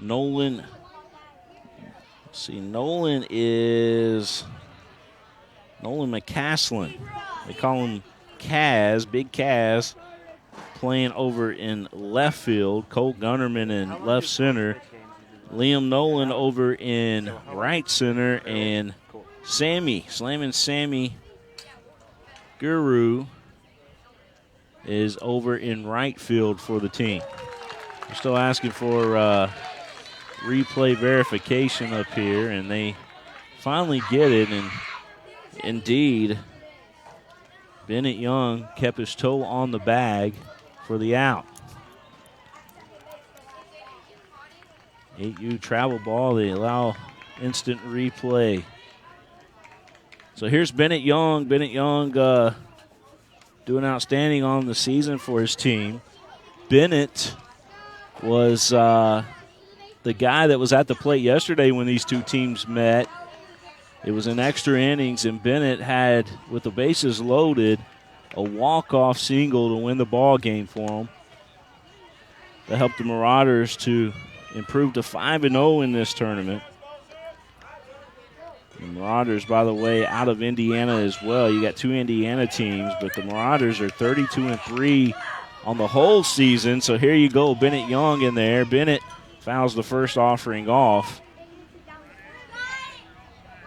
Nolan. Let's see, Nolan McCaslin. They call him Kaz, Big Kaz, playing over in left field. Colt Gunnerman in left center. Liam Nolan over in right center. And Slamming Sammy Guru is over in right field for the team. We're still asking for replay verification up here, and they finally get it. And indeed, Bennett Young kept his toe on the bag for the out. 8U travel ball. They allow instant replay. So here's Bennett Young. Bennett Young doing outstanding on the season for his team. Bennett was the guy that was at the plate yesterday when these two teams met. It was in extra innings, and Bennett had, with the bases loaded, a walk-off single to win the ball game for him. That helped the Marauders to improve to 5-0 in this tournament. The Marauders, by the way, out of Indiana as well. You got two Indiana teams, but the Marauders are 32-3 on the whole season. So here you go, Bennett Young in there. Bennett fouls the first offering off.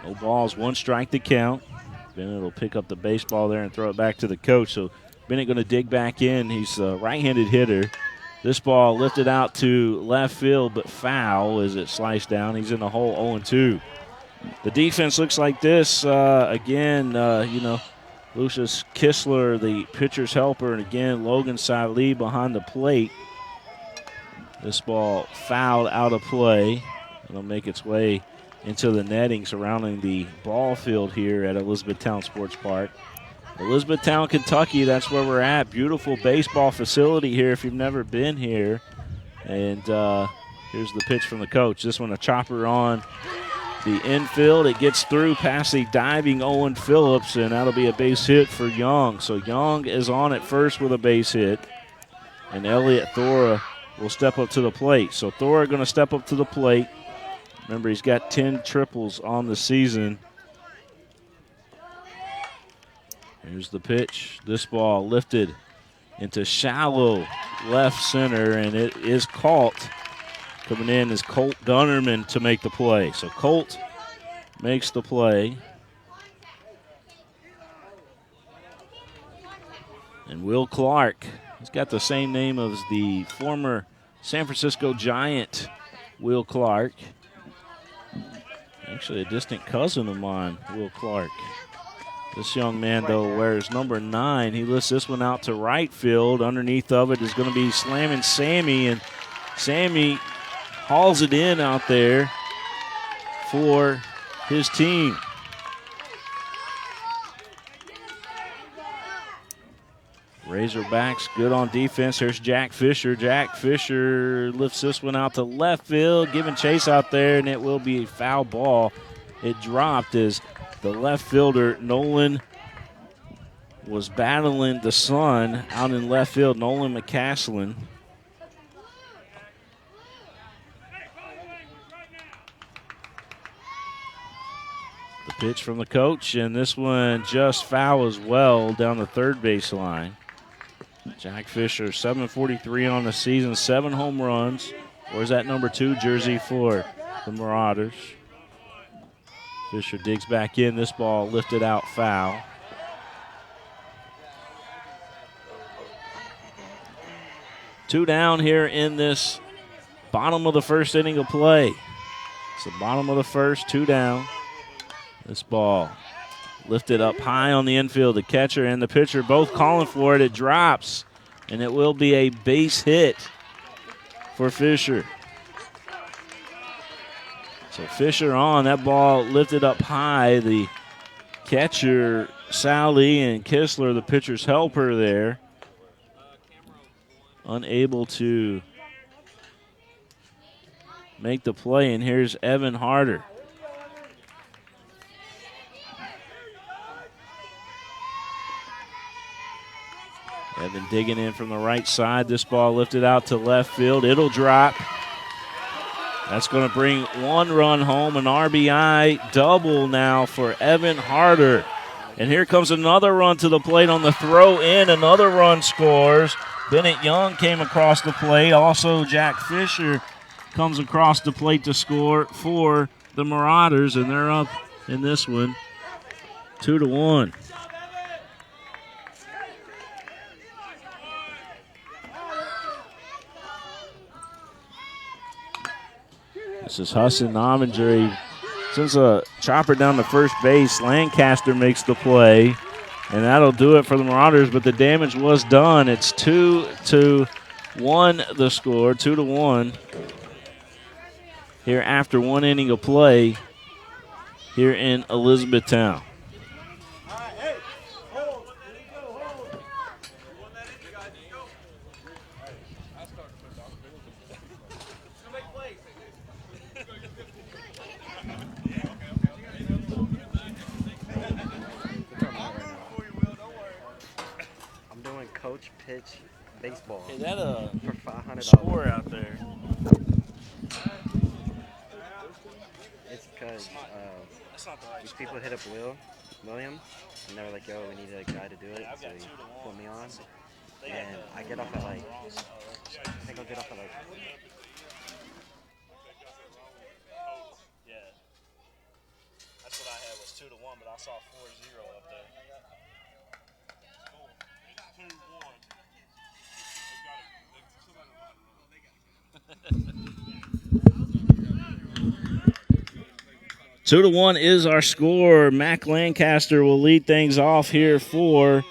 No balls, one strike to count. Bennett will pick up the baseball there and throw it back to the coach. So Bennett going to dig back in. He's a right-handed hitter. This ball lifted out to left field, but foul as it sliced down. He's in the hole 0-2. The defense looks like this. Lucius Kistler, the pitcher's helper, and again, Logan Saleh behind the plate. This ball fouled out of play. It'll make its way into the netting surrounding the ball field here at Elizabethtown Sports Park. Elizabethtown, Kentucky, that's where we're at. Beautiful baseball facility here if you've never been here. And here's the pitch from the coach. This one a chopper on the infield. It gets through past the diving Owen Phillips, and that'll be a base hit for Young. So Young is on at first with a base hit, and Elliott Thora will step up to the plate. So Thora going to step up to the plate. Remember, he's got 10 triples on the season. Here's the pitch. This ball lifted into shallow left center, and it is caught. Coming in is Colt Gunnerman to make the play. So Colt makes the play. And Will Clark, he's got the same name as the former San Francisco Giant, Will Clark. Actually a distant cousin of mine, Will Clark. This young man, though, wears number 9. He lifts this one out to right field. Underneath of it is going to be Slamming Sammy, and Sammy hauls it in out there for his team. Razorbacks good on defense. Here's Jack Fisher. Jack Fisher lifts this one out to left field, giving chase out there, and it will be a foul ball. It dropped as the left fielder, Nolan, was battling the sun out in left field, Nolan McCaslin. The pitch from the coach, and this one just foul as well down the third base line. Jack Fisher, 743 on the season, 7 home runs. Wears that number 2 jersey for the Marauders. Fisher digs back in. This ball lifted out foul. Two down here in this bottom of the first inning of play. It's the bottom of the first, 2 down. This ball lifted up high on the infield. The catcher and the pitcher both calling for it. It drops, and it will be a base hit for Fisher. So Fisher on. That ball lifted up high. The catcher, Saleh, and Kistler, the pitcher's helper there, unable to make the play. And here's Evan Harder. Evan digging in from the right side. This ball lifted out to left field. It'll drop. That's going to bring 1 run home, an RBI double now for Evan Harder. And here comes another run to the plate on the throw in. Another run scores. Bennett Young came across the plate. Also, Jack Fisher comes across the plate to score for the Marauders, and they're up in this one 2-1. This is Husson Novinger. He sends a chopper down to first base. Lancaster makes the play, and that'll do it for the Marauders, but the damage was done. It's 2-1 the score, 2-1 here after 1 inning of play here in Elizabethtown. Coach pitch baseball. Is that a for $500 score out there? It's because these people hit up William, and they were like, "Yo, we need a guy to do it." So he put me on, and I get off at like, I think I'll get off at like. Yeah, that's what I had was 2-1, but I saw 4-0 up there. 2-1 is our score. Mac Lancaster will lead things off here for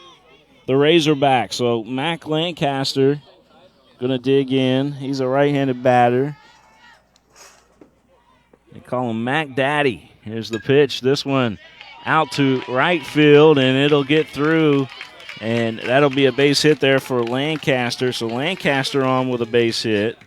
the Razorbacks. So Mac Lancaster going to dig in. He's a right-handed batter. They call him Mac Daddy. Here's the pitch. This one out to right field, and it'll get through. And that'll be a base hit there for Lancaster. So Lancaster on with a base hit.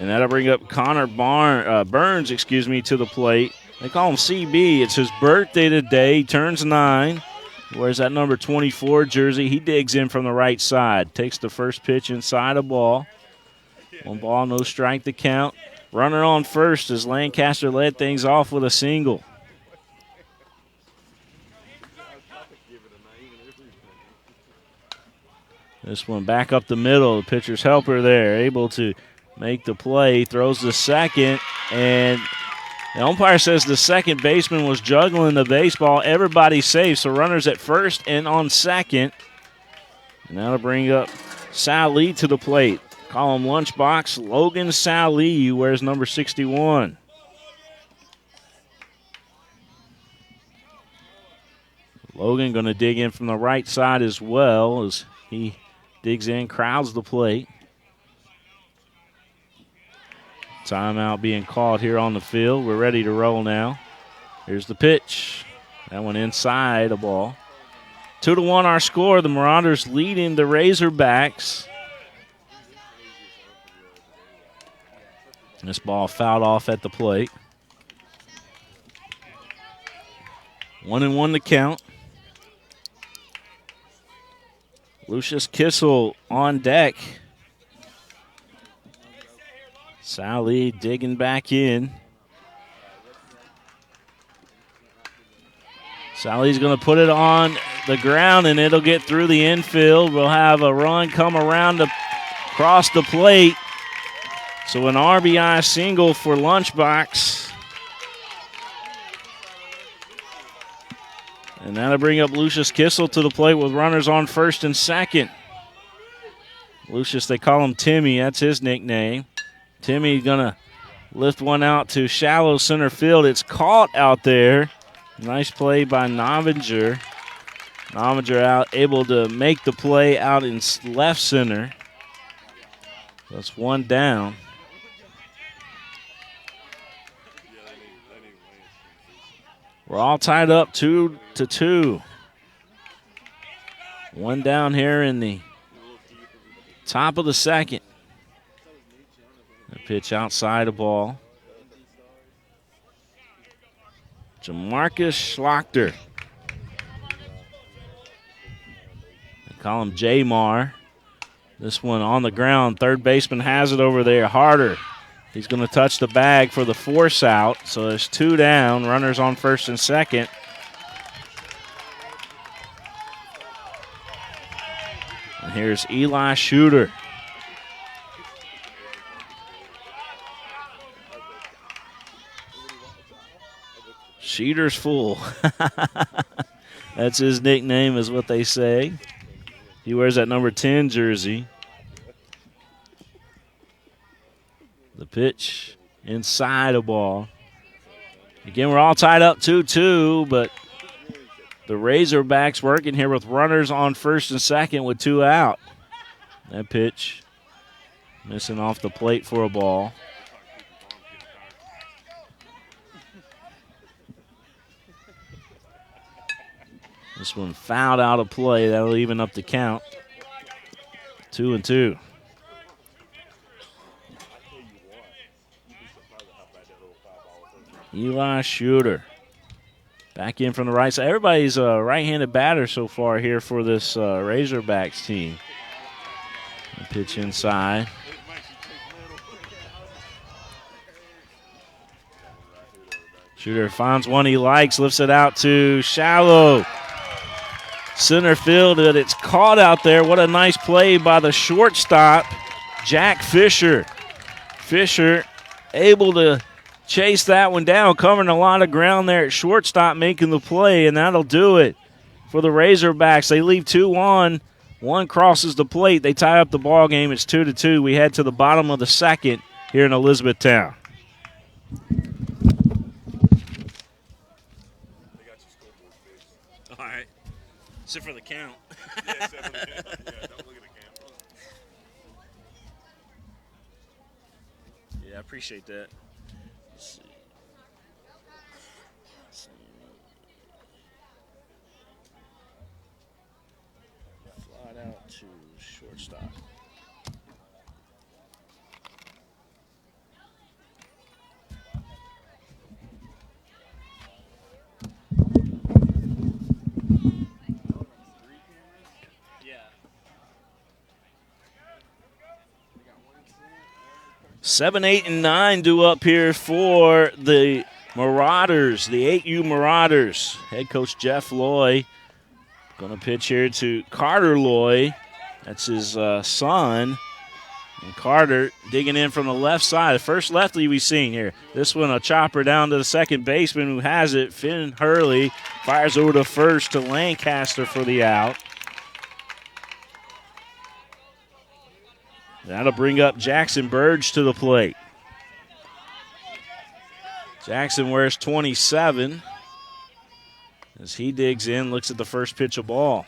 And that'll bring up Connor Burns, to the plate. They call him CB. It's his birthday today. He turns 9. He wears that number 24 jersey. He digs in from the right side. Takes the first pitch inside a ball. 1 ball, no strike to count. Runner on first as Lancaster led things off with a single. This one back up the middle. The pitcher's helper there, able to make the play, throws the second, and the umpire says the second baseman was juggling the baseball. Everybody's safe, so runners at first and on second. And that'll bring up Sal Lee to the plate. Call him Lunchbox. Logan Sal Lee wears number 61. Logan going to dig in from the right side as well as he digs in, crowds the plate. Timeout being called here on the field. We're ready to roll now. Here's the pitch. That one inside a ball. 2-1 our score. The Marauders leading the Razorbacks. This ball fouled off at the plate. 1-1 to count. Lucius Kissel on deck. Sally digging back in. Sally's going to put it on the ground, and it'll get through the infield. We'll have a run come around to cross the plate. So an RBI single for Lunchbox. And that'll bring up Lucius Kissel to the plate with runners on first and second. Lucius, they call him Timmy. That's his nickname. Timmy going to lift one out to shallow center field. It's caught out there. Nice play by Novinger. Novinger out, able to make the play out in left center. That's 1 down. We're all tied up 2-2. 1 down here in the top of the second. The pitch outside the ball. Jamarcus Schlachter. They call him J-Mar. This one on the ground. Third baseman has it over there. Harder He's going to touch the bag for the force out. So there's 2 down, runners on first and second. And here's Eli Shooter. Sheeter's full. That's his nickname, is what they say. He wears that number 10 jersey. The pitch inside a ball. Again, we're all tied up 2-2, but the Razorbacks working here with runners on first and second with 2 out. That pitch missing off the plate for a ball. This one fouled out of play. That'll even up the count. 2-2. Eli Shooter back in from the right side. Everybody's a right-handed batter so far here for this Razorbacks team. The pitch inside. Shooter finds one he likes, lifts it out to shallow center field, and it's caught out there. What a nice play by the shortstop, Jack Fisher. Fisher able to chase that one down, covering a lot of ground there at shortstop, making the play, and that'll do it for the Razorbacks. They leave 2 on. One crosses the plate. They tie up the ball game. It's 2-2. We head to the bottom of the second here in Elizabethtown. All right. Sit for the count. Yeah, sit for the count. Yeah, don't look at the camera. Yeah, I appreciate that. Let's see. Fly out to shortstop. Yeah. 7, 8, and 9 due up here for the Marauders, the 8U Marauders. Head coach Jeff Loy going to pitch here to Carter Loy. That's his son. And Carter digging in from the left side. The first lefty we've seen here. This one a chopper down to the second baseman who has it. Finn Hurley fires over to first to Lancaster for the out. That'll bring up Jackson Burge to the plate. Jackson wears 27 as he digs in, looks at the first pitch of ball.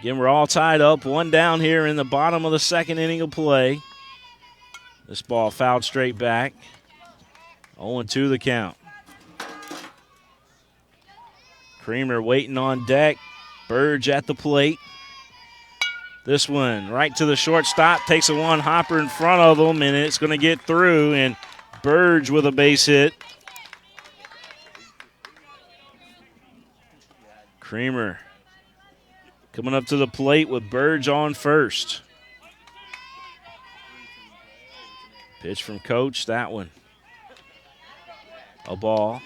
Again, we're all tied up, 1 down here in the bottom of the second inning of play. This ball fouled straight back. 0-2 the count. Creamer waiting on deck. Burge at the plate. This one right to the shortstop, takes a one hopper in front of him, and it's going to get through, and Burge with a base hit. Creamer coming up to the plate with Burge on first. Pitch from Coach, that one. A ball.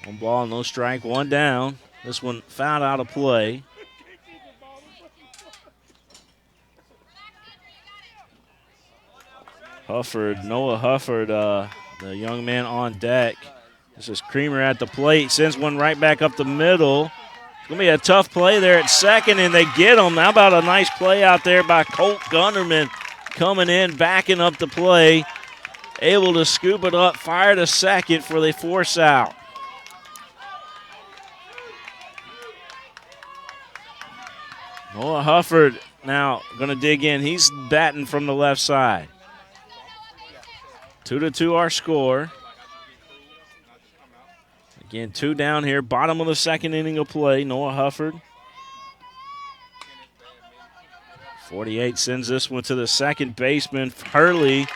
1 ball, no strike, 1 down. This one fouled out of play. Hufford, Noah Hufford, the young man on deck. This is Creamer at the plate, sends one right back up the middle. It's going to be a tough play there at second, and they get him. How about a nice play out there by Colt Gunnerman coming in, backing up the play, able to scoop it up, fire to second for the force out. Noah Hufford now going to dig in. He's batting from the left side. 2-2 our score. Again, 2 down here. Bottom of the second inning of play. Noah Hufford. 48 sends this one to the second baseman. Hurley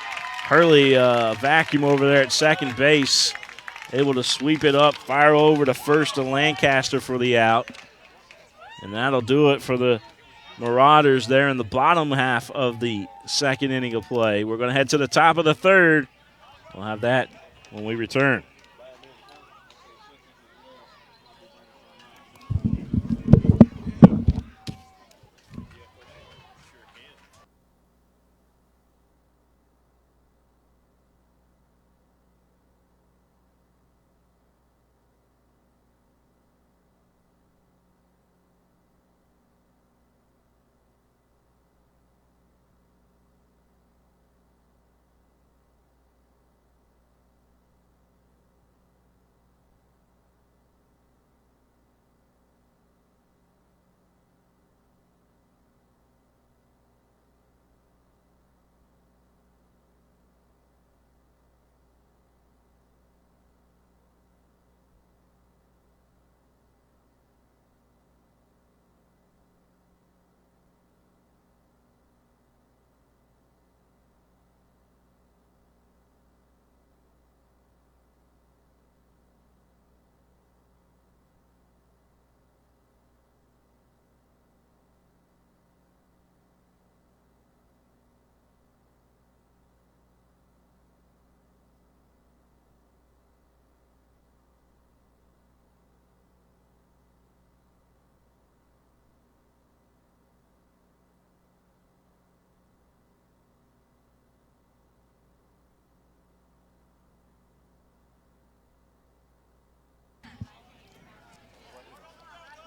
vacuum over there at second base. Able to sweep it up, fire over to first to Lancaster for the out. And that'll do it for the Marauders there in the bottom half of the second inning of play. We're going to head to the top of the third. We'll have that when we return.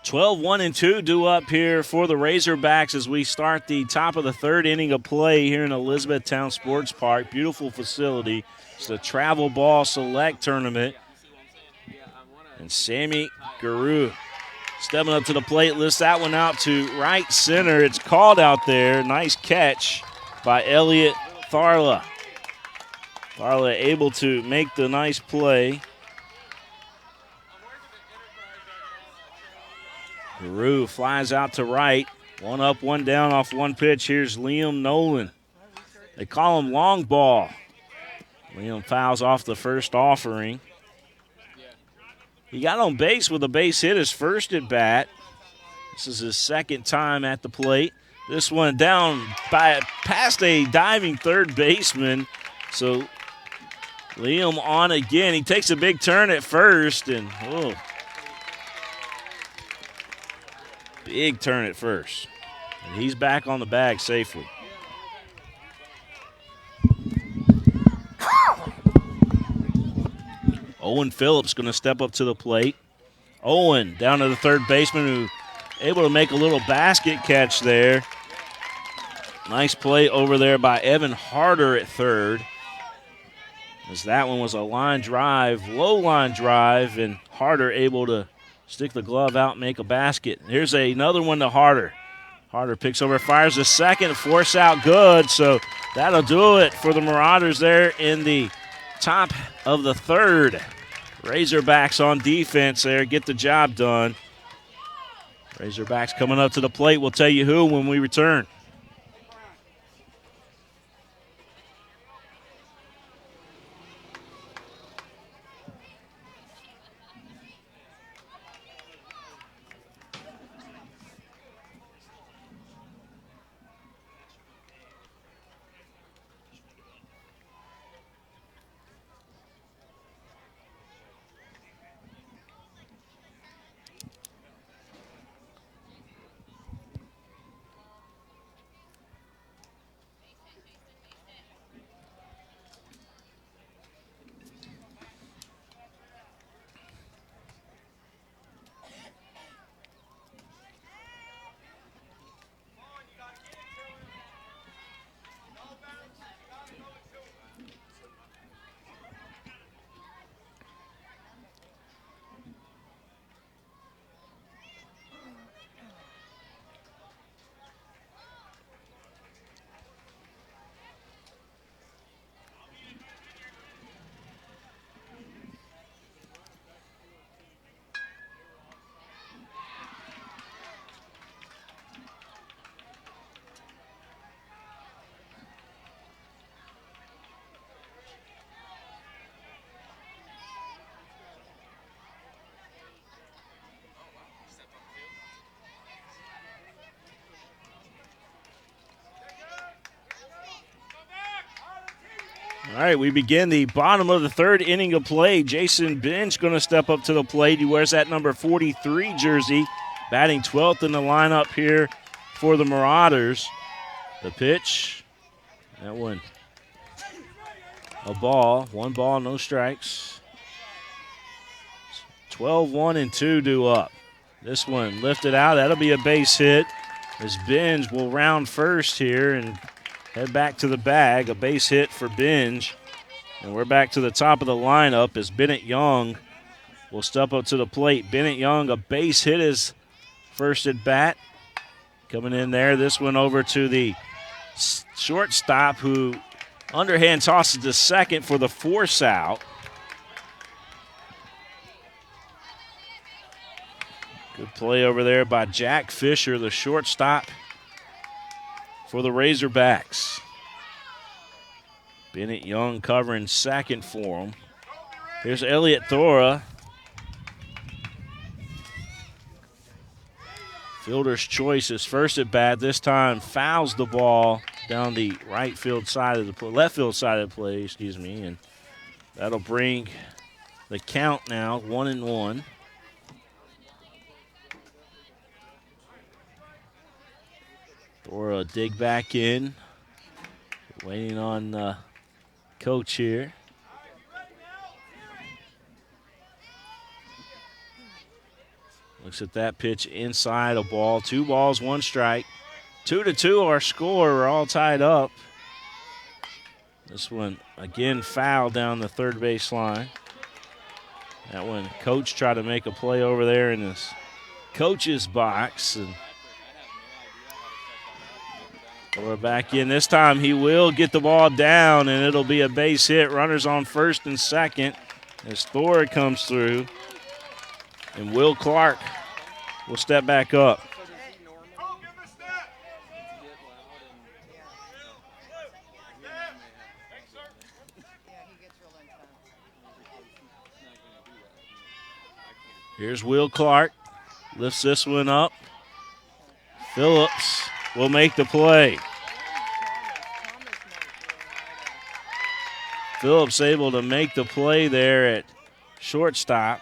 Twelve, 1-2 due up here for the Razorbacks as we start the top of the third inning of play here in Elizabethtown Sports Park. Beautiful facility. It's the Travel Ball Select Tournament. And Sammy Guru stepping up to the plate, lifts that one out to right center. It's called out there. Nice catch by Elliot Tharla. Tharla able to make the nice play. Guru flies out to right. One up, one down off one pitch. Here's Liam Nolan. They call him long ball. Liam fouls off the first offering. He got on base with a base hit his first at bat. This is his second time at the plate. This one down by past a diving third baseman. So Liam on again. He takes a big turn at first and big turn at first. And he's back on the bag safely. Owen Phillips going to step up to the plate. Owen down to the third baseman who able to make a little basket catch there. Nice play over there by Evan Harder at third. As that one was a line drive, low line drive, and Harder able to stick the glove out and make a basket. Here's another one to Harder. Harder picks over, fires a second, force out good. So that'll do it for the Marauders there in the top of the third. Razorbacks on defense there, get the job done. Razorbacks coming up to the plate. We'll tell you who when we return. All right, we begin the bottom of the third inning of play. Jason Binge going to step up to the plate. He wears that number 43 jersey, batting 12th in the lineup here for the Marauders. The pitch, that one, a ball. 1 ball, no strikes. 12-1 and 2 due up. This one lifted out. That'll be a base hit as Binge will round first here and head back to the bag. A base hit for Binge. And we're back to the top of the lineup as Bennett Young will step up to the plate. Bennett Young, a base hit his first at bat. Coming in there, this one over to the shortstop who underhand tosses to second for the force out. Good play over there by Jack Fisher, the shortstop for the Razorbacks. Bennett Young covering second for him. Here's Elliott Thora. Fielder's choice is first at bat. This time fouls the ball down the left field side of the play, and that'll bring the count now 1-1. Thora dig back in, waiting on coach here. Looks at that pitch inside, a ball. 2 balls, 1 strike. 2-2 our score. We're all tied up. This one again foul down the third base line. That one, coach tried to make a play over there in his coach's box, and we're back in. This time he will get the ball down, and it'll be a base hit. Runners on first and second as Thor comes through. And Will Clark will step back up. Here's Will Clark. Lifts this one up. Phillips will make the play. Phillips able to make the play there at shortstop.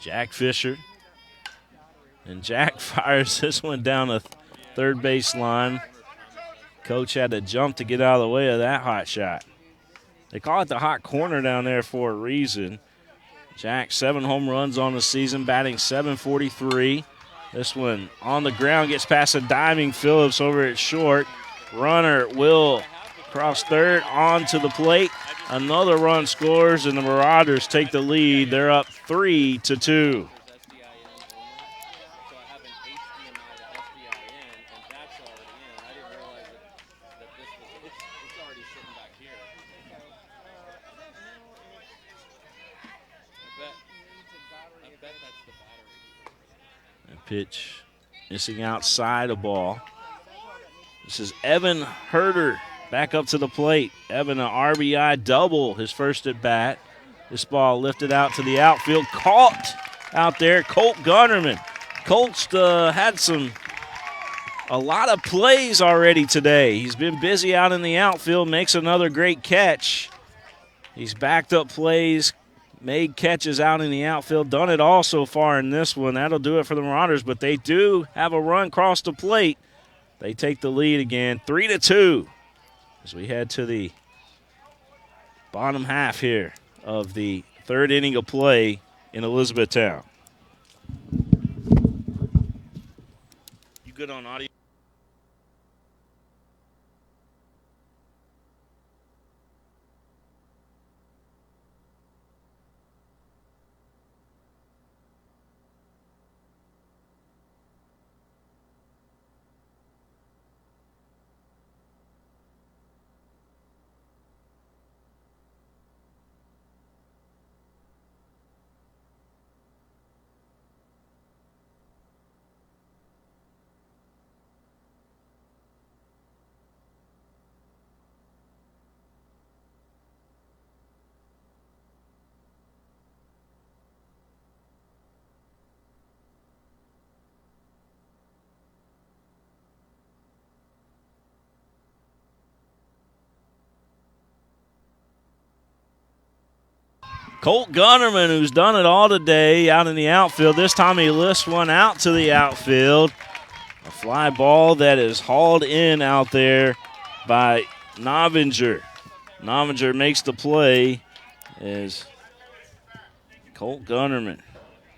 Jack Fisher. And Jack fires this one down the third base line. Coach had to jump to get out of the way of that hot shot. They call it the hot corner down there for a reason. Jack, 7 home runs on the season, batting .743. This one on the ground, gets past a diving Phillips over at short. Runner will cross third onto the plate. Another run scores, and the Marauders take the lead. They're up 3-2. Pitch missing outside a ball. This is Evan Herder back up to the plate. Evan, an RBI double, his first at bat. This ball lifted out to the outfield, caught out there. Colt Gunnerman. Colt's had a lot of plays already today. He's been busy out in the outfield, makes another great catch. He's backed up plays, made catches out in the outfield, done it all so far in this one. That'll do it for the Marauders, but they do have a run across the plate. They take the lead again, 3-2, as we head to the bottom half here of the third inning of play in Elizabethtown. You good on audio? Colt Gunnerman, who's done it all today out in the outfield. This time he lifts one out to the outfield. A fly ball that is hauled in out there by Novinger. Novinger makes the play as Colt Gunnerman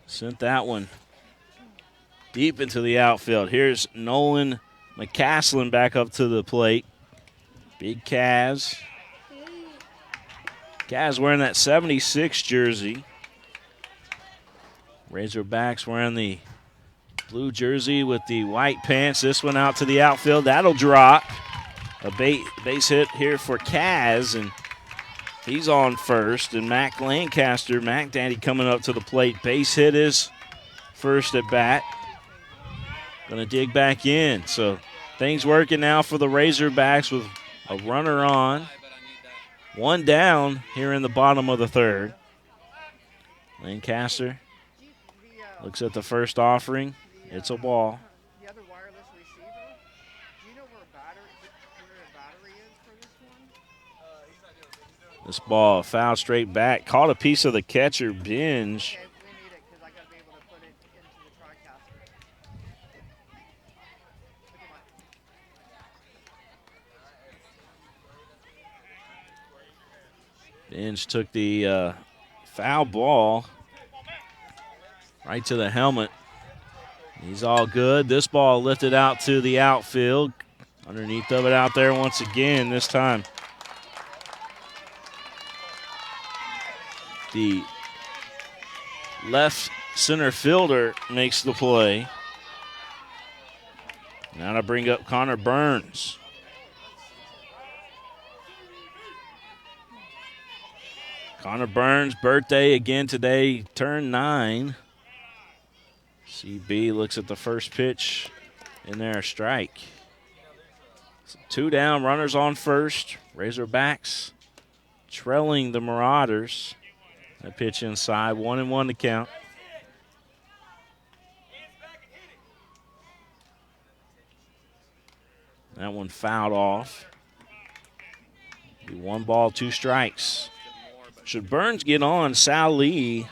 sent that one deep into the outfield. Here's Nolan McCaslin back up to the plate. Big Kaz. Kaz wearing that 76 jersey. Razorbacks wearing the blue jersey with the white pants. This one out to the outfield. That'll drop. A base hit here for Kaz, and he's on first. And Mac Lancaster, Mac Daddy coming up to the plate. Base hit is first at bat. Going to dig back in. So things working now for the Razorbacks with a runner on. One down here in the bottom of the third. Lancaster looks at the first offering. It's a ball. The other wireless receiver, do you know where a battery is for this one? This ball fouled straight back. Caught a piece of the catcher binge. Okay, we need it because I got to be able to put it into the TriCaster. Binge took the foul ball right to the helmet. He's all good. This ball lifted out to the outfield. Underneath of it out there once again this time. The left center fielder makes the play. Now to bring up Connor Burns. Connor Burns' birthday again today, turned 9. CB looks at the first pitch in there, a strike. So 2 down, runners on first. Razorbacks trailing the Marauders. That pitch inside, 1-1 to count. That one fouled off. 1 ball, 2 strikes. Should Burns get on, Sal Lee,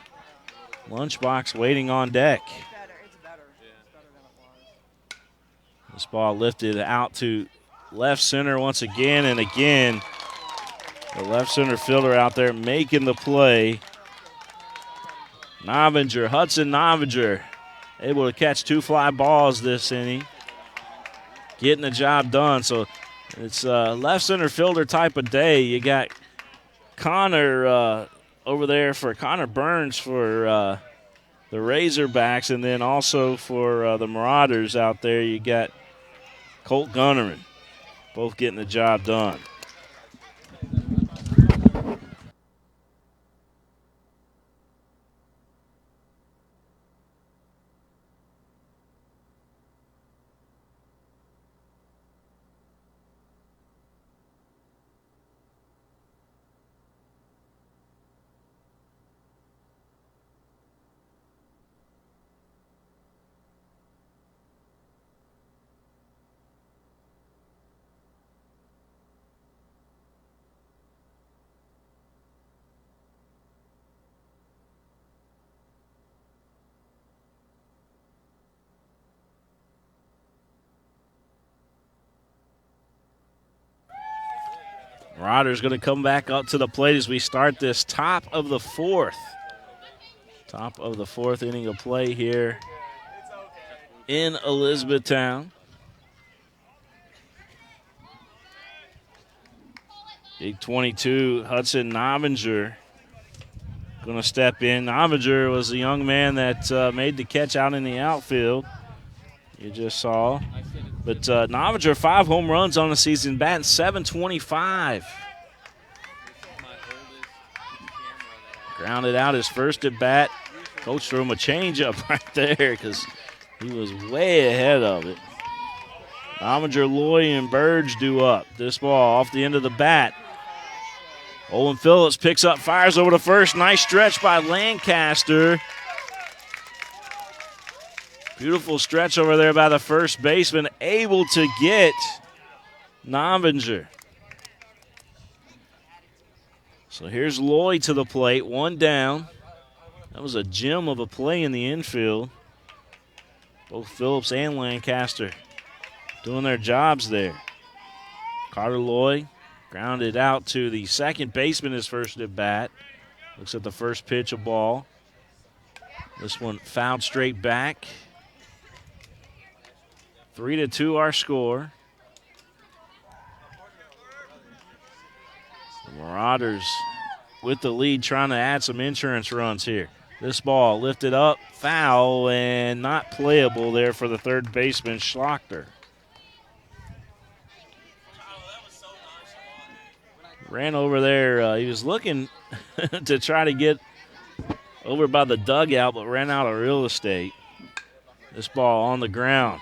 lunchbox waiting on deck. It's better. It's better than it was. This ball lifted out to left center once again and again. The left center fielder out there making the play. Novinger, Hudson Novinger, able to catch 2 fly balls this inning. Getting the job done. So it's a left center fielder type of day. You got Connor over there for Connor Burns for the Razorbacks, and then also for the Marauders out there, you got Colt Gunnerman, both getting the job done. Marauders going to come back up to the plate as we start this top of the 4th. Top of the 4th inning of play here in Elizabethtown. Big 22, Hudson Novinger going to step in. Novinger was the young man that made the catch out in the outfield. You just saw. But Novinger, 5 home runs on the season, batting .725. Grounded out his first at bat. Coach threw him a changeup right there because he was way ahead of it. Novinger, Loy, and Burge do up. This ball off the end of the bat. Owen Phillips picks up, fires over to first. Nice stretch by Lancaster. Beautiful stretch over there by the first baseman, able to get Novinger. So here's Lloyd to the plate, one down. That was a gem of a play in the infield. Both Phillips and Lancaster doing their jobs there. Carter Lloyd grounded out to the second baseman his first at bat. Looks at the first pitch, a ball. This one fouled straight back. 3-2 our score. The Marauders with the lead trying to add some insurance runs here. This ball lifted up, foul, and not playable there for the third baseman, Schlochter. Ran over there. He was looking to try to get over by the dugout, but ran out of real estate. This ball on the ground.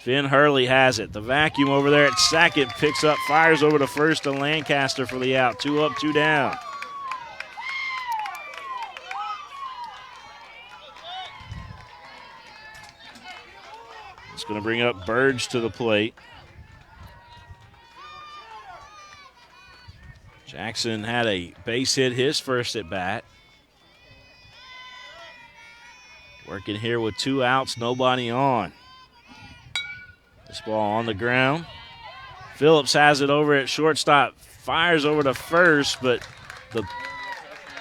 Finn Hurley has it. The vacuum over there at second picks up, fires over to first to Lancaster for the out. 2 up, 2 down. It's going to bring up Burge to the plate. Jackson had a base hit his first at bat. Working here with 2 outs, nobody on. This ball on the ground. Phillips has it over at shortstop. Fires over to first, but the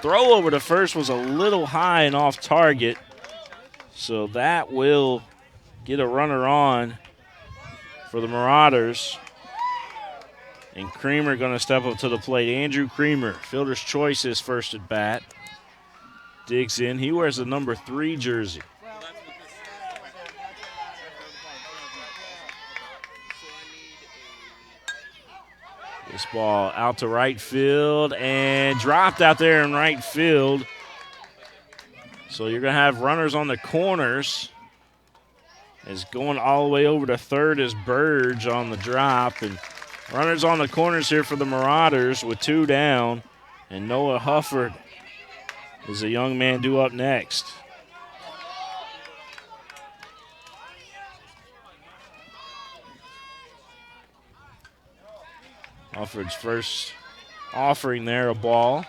throw over to first was a little high and off target. So that will get a runner on for the Marauders. And Creamer going to step up to the plate. Andrew Creamer, fielder's choice, his first at bat. Digs in. He wears the number 3 jersey. This ball out to right field and dropped out there in right field. So you're going to have runners on the corners. Is going all the way over to third is Burge on the drop. And runners on the corners here for the Marauders with 2 down. And Noah Hufford is a young man due up next. Hufford's first offering there, a ball.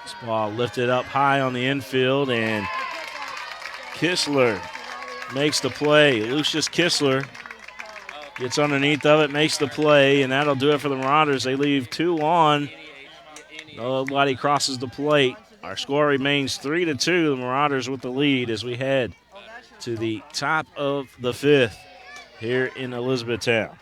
This ball lifted up high on the infield, and Kistler makes the play. Lucius Kistler gets underneath of it, makes the play, and that'll do it for the Marauders. They leave 2 on. Nobody crosses the plate. Our score remains 3-2. The Marauders with the lead as we head to the top of the 5th here in Elizabethtown.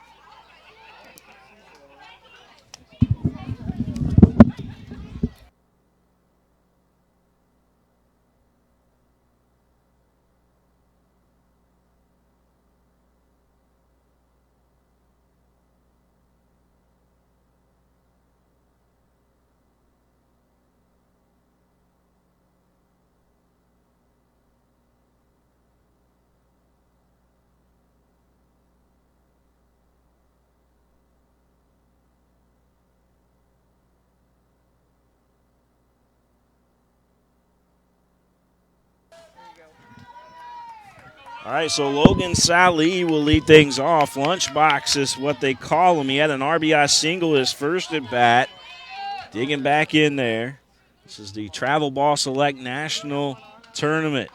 All right, so Logan Saleh will lead things off. Lunchbox is what they call him. He had an RBI single his first at bat. Digging back in there. This is the Travel Ball Select National Tournament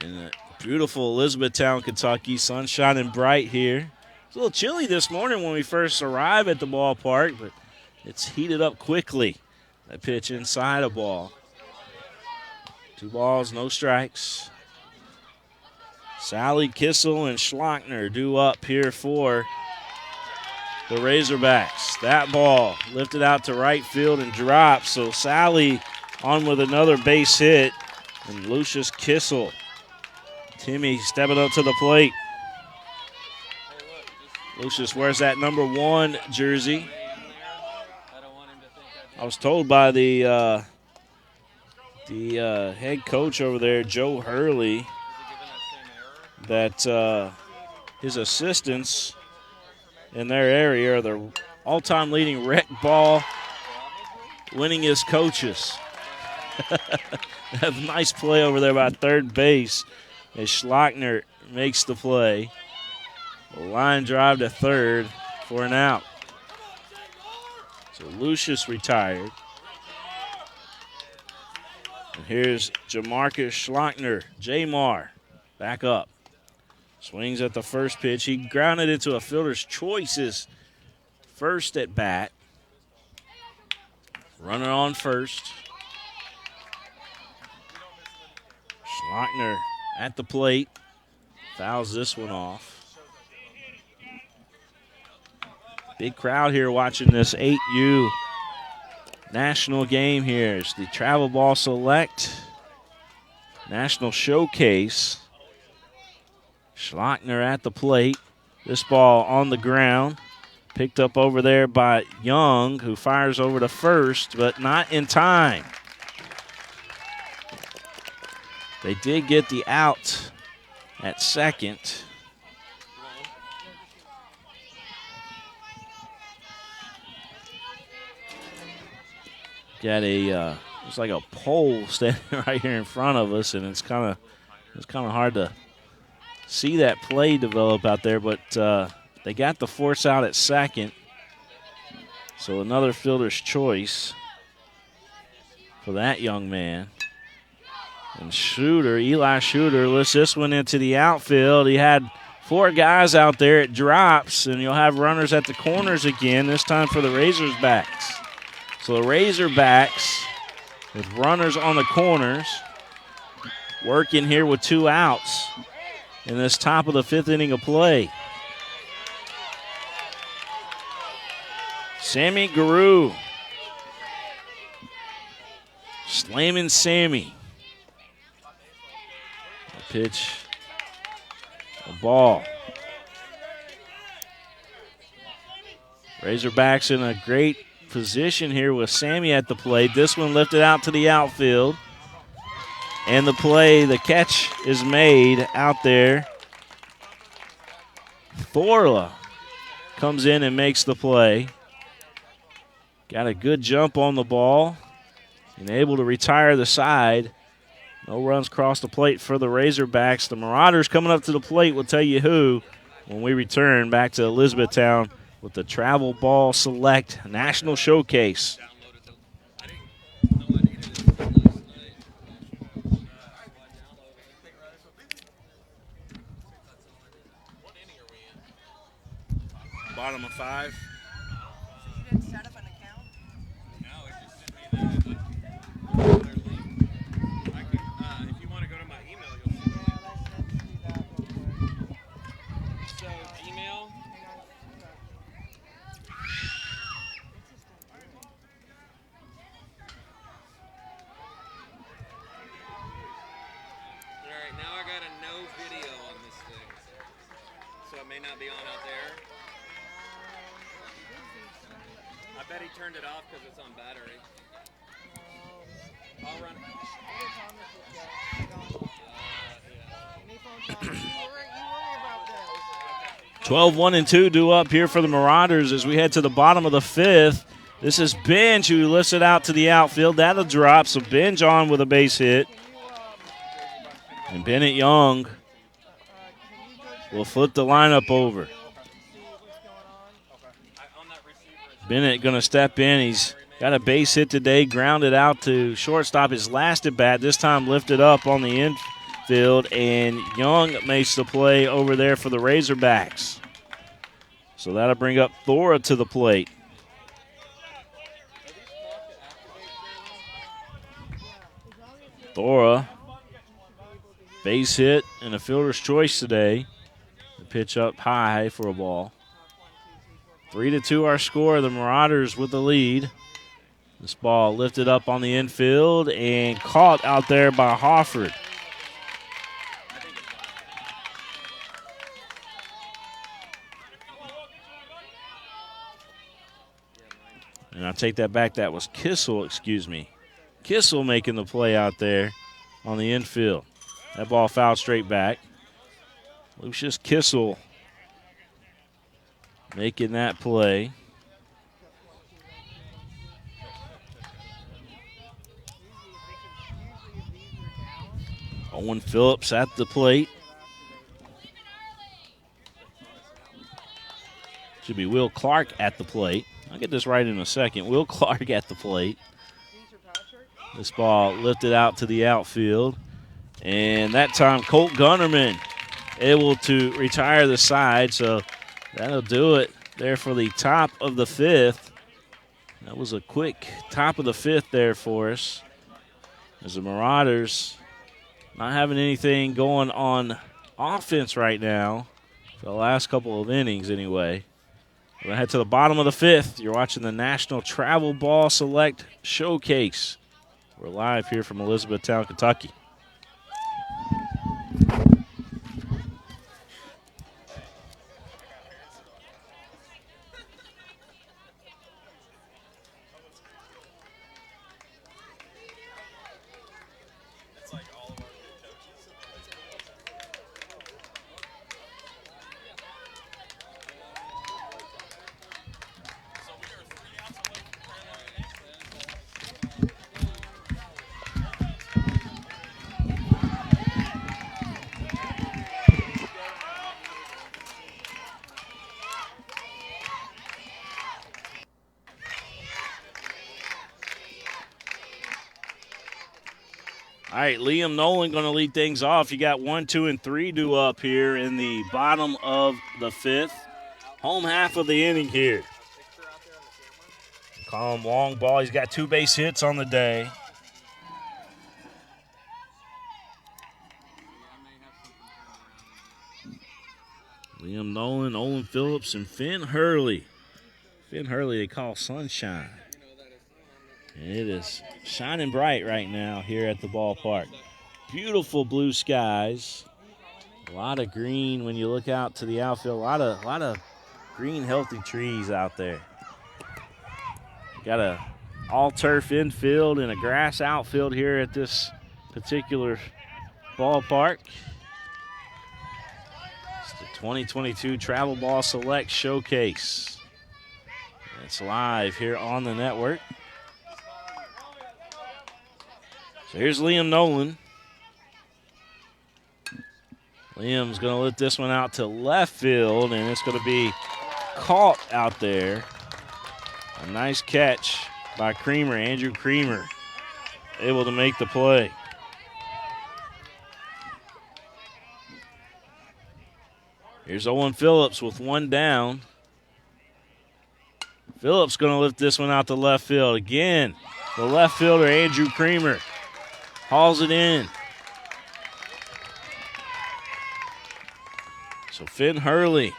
in beautiful Elizabethtown, Kentucky. Sun shining bright here. It's a little chilly this morning when we first arrived at the ballpark, but it's heated up quickly. That pitch inside a ball. 2 balls, no strikes. Sally, Kissel, and Schlockner due up here for the Razorbacks. That ball lifted out to right field and dropped. So Sally on with another base hit. And Lucius Kissel. Timmy stepping up to the plate. Lucius wears that number 1 jersey. I was told by the head coach over there, Joe Hurley, that his assistants in their area are the all-time leading rec ball winningest coaches. Have a nice play over there by third base. as Schlockner makes the play. A line drive to third for an out. So Lucius retired. And here's Jamarcus Schlockner. Jamar back up. Swings at the first pitch. He grounded into a fielder's choices first at bat. Runner on first. Schlockner at the plate. Fouls this one off. Big crowd here watching this 8U national game here. It's the Travel Ball Select National Showcase. Schlockner at the plate. This ball on the ground. Picked up over there by Young, who fires over to first, but not in time. They did get the out at second. Got a it's like a pole standing right here in front of us, and it's kind of hard to see that play develop out there, but they got the force out at second. So another fielder's choice for that young man. And Eli Shooter lifts this one into the outfield. He had 4 guys out there. It drops, and you'll have runners at the corners again, this time for the Razorbacks. So the Razorbacks with runners on the corners, working here with 2 outs in this top of the 5th inning of play. Sammy Guru. Slamming Sammy. A pitch. A ball. Razorbacks in a great position here with Sammy at the plate. This one lifted out to the outfield. And the catch is made out there. Thorla comes in and makes the play. Got a good jump on the ball and able to retire the side. No runs across the plate for the Razorbacks. The Marauders coming up to the plate will tell you who when we return back to Elizabethtown with the Travel Ball Select National Showcase. Bottom of 5. You didn't set up an account? No, it just sent me the link. If you want to go to my email, you'll see the link. Let's do that real quick. So, Gmail. Alright, now I got a no video on this thing. So it may not be on out there. I bet he turned it off because it's on battery. I'll run. You worry about this. 12-1-2 due up here for the Marauders as we head to the bottom of the 5th. This is Benj who lifts it out to the outfield. That'll drop. So Benj on with a base hit. And Bennett Young will flip the lineup over. Bennett going to step in. He's got a base hit today, grounded out to shortstop his last at bat. This time lifted up on the infield, and Young makes the play over there for the Razorbacks. So that'll bring up Thora to the plate. Thora, base hit and a fielder's choice today. The pitch up high for a ball. 3-2 our score. The Marauders with the lead. This ball lifted up on the infield and caught out there by Hofford. And I take that back. That was Kissel, Kissel making the play out there on the infield. That ball fouled straight back. Lucius Kissel making that play. Owen Phillips at the plate. Should be Will Clark at the plate. I'll get this right in a second. Will Clark at the plate. This ball lifted out to the outfield. And that time, Colt Gunnerman able to retire the side. So that'll do it there for the top of the fifth. That was a quick top of the fifth there for us. As the Marauders not having anything going on offense right now for the last couple of innings anyway. We're going to head to the bottom of the fifth. You're watching the National Travel Ball Select Showcase. We're live here from Elizabethtown, Kentucky. All right, Liam Nolan going to lead things off. You got 1, 2, and 3 due up here in the bottom of the fifth. Home half of the inning here. Call him long ball. He's got 2 base hits on the day. Liam Nolan, Owen Phillips, and Finn Hurley. Finn Hurley they call Sunshine. And it is shining bright right now here at the ballpark. Beautiful blue skies. A lot of green when you look out to the outfield. A lot of green, healthy trees out there. Got a all-turf infield and a grass outfield here at this particular ballpark. It's the 2022 Travel Ball Select Showcase. It's live here on the network. So here's Liam Nolan. Liam's going to let this one out to left field, and it's going to be caught out there. A nice catch by Creamer, Andrew Creamer, able to make the play. Here's Owen Phillips with 1 down. Phillips going to lift this one out to left field. Again, the left fielder, Andrew Creamer, hauls it in. So Finn Hurley,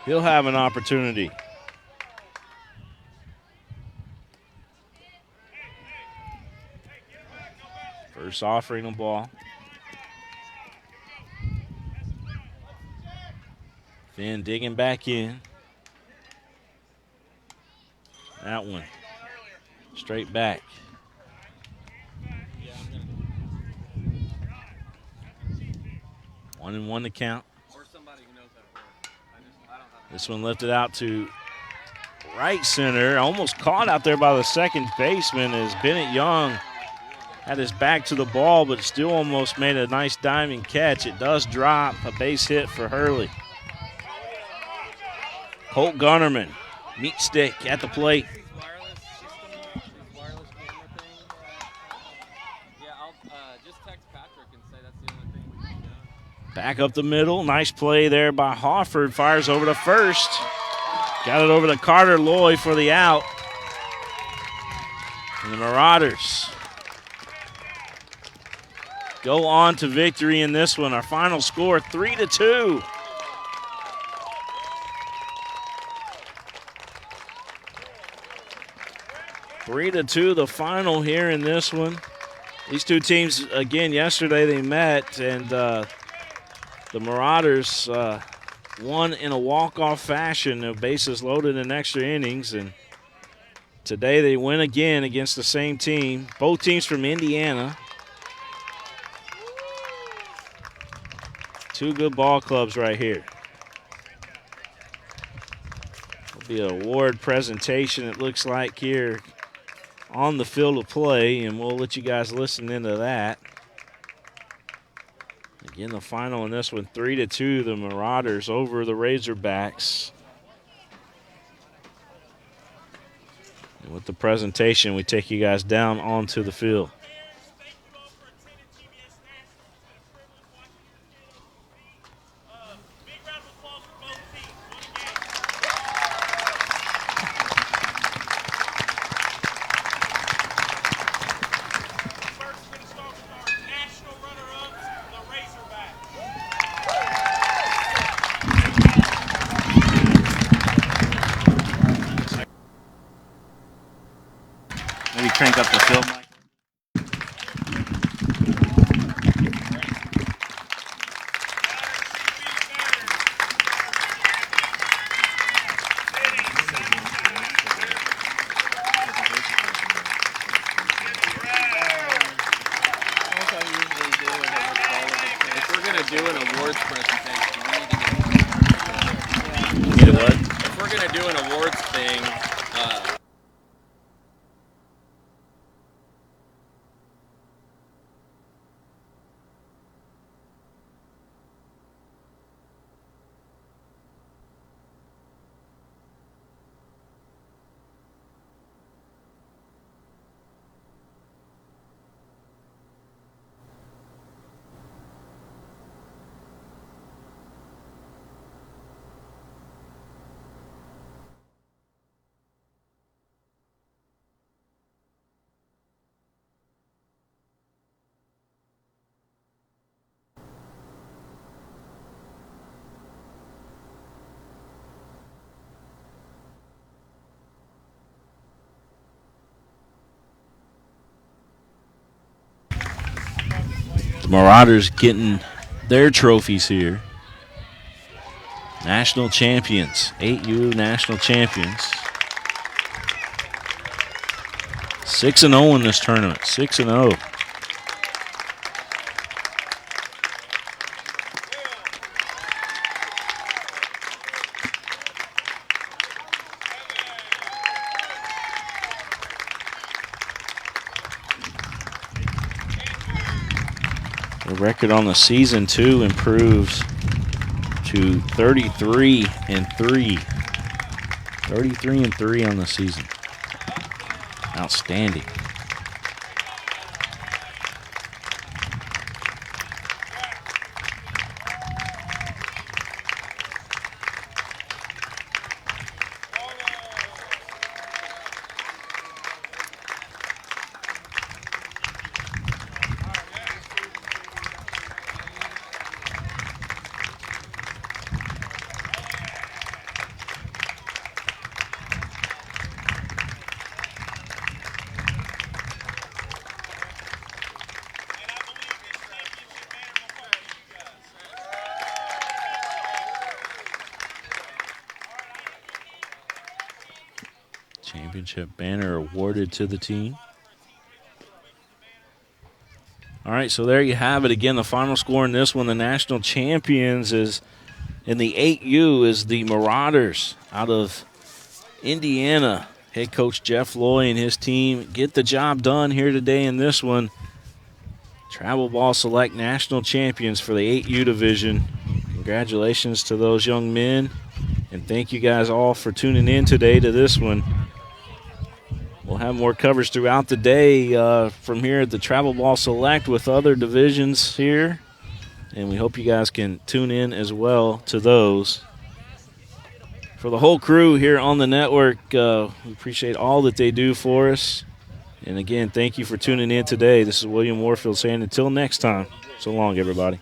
he'll have an opportunity. First offering of ball. Finn digging back in. That one straight back. 1-1 to count. This one lifted out to right center. Almost caught out there by the second baseman as Bennett Young had his back to the ball, but still almost made a nice diving catch. It does drop. A base hit for Hurley. Colt Gunnerman, meat stick at the plate. Back up the middle. Nice play there by Hofford. Fires over to first. Got it over to Carter Loy for the out. And the Marauders go on to victory in this one. Our final score, 3-2. Three to two, the final here in this one. These two teams, again, yesterday they met, and the Marauders won in a walk-off fashion, no bases loaded in extra innings, and today they win again against the same team. Both teams from Indiana. Two good ball clubs right here. Will be an award presentation, it looks like, here on the field of play, and we'll let you guys listen into that. Again, the final in this one, 3-2, the Marauders over the Razorbacks. And with the presentation, we take you guys down onto the field. Maybe crank up the field mic. If we're gonna do an awards presentation, we need to get. Need a what? If we're gonna do an awards thing, Marauders getting their trophies here. National champions, 8U national champions. 6-0 in this tournament, 6-0. The record on the season, too, improves to 33-3. 33-3 on the season. Outstanding. Championship banner awarded to the team. All right, so there you have it. Again, the final score in this one, the national champions is in the 8U is the Marauders out of Indiana. Head coach Jeff Loy and his team get the job done here today in this one. Travel Ball Select national champions for the 8U division. Congratulations to those young men, and thank you guys all for tuning in today to this one. We'll have more coverage throughout the day from here at the Travel Ball Select with other divisions here, and we hope you guys can tune in as well to those. For the whole crew here on the network, we appreciate all that they do for us. And again, thank you for tuning in today. This is William Warfield saying until next time, so long, everybody.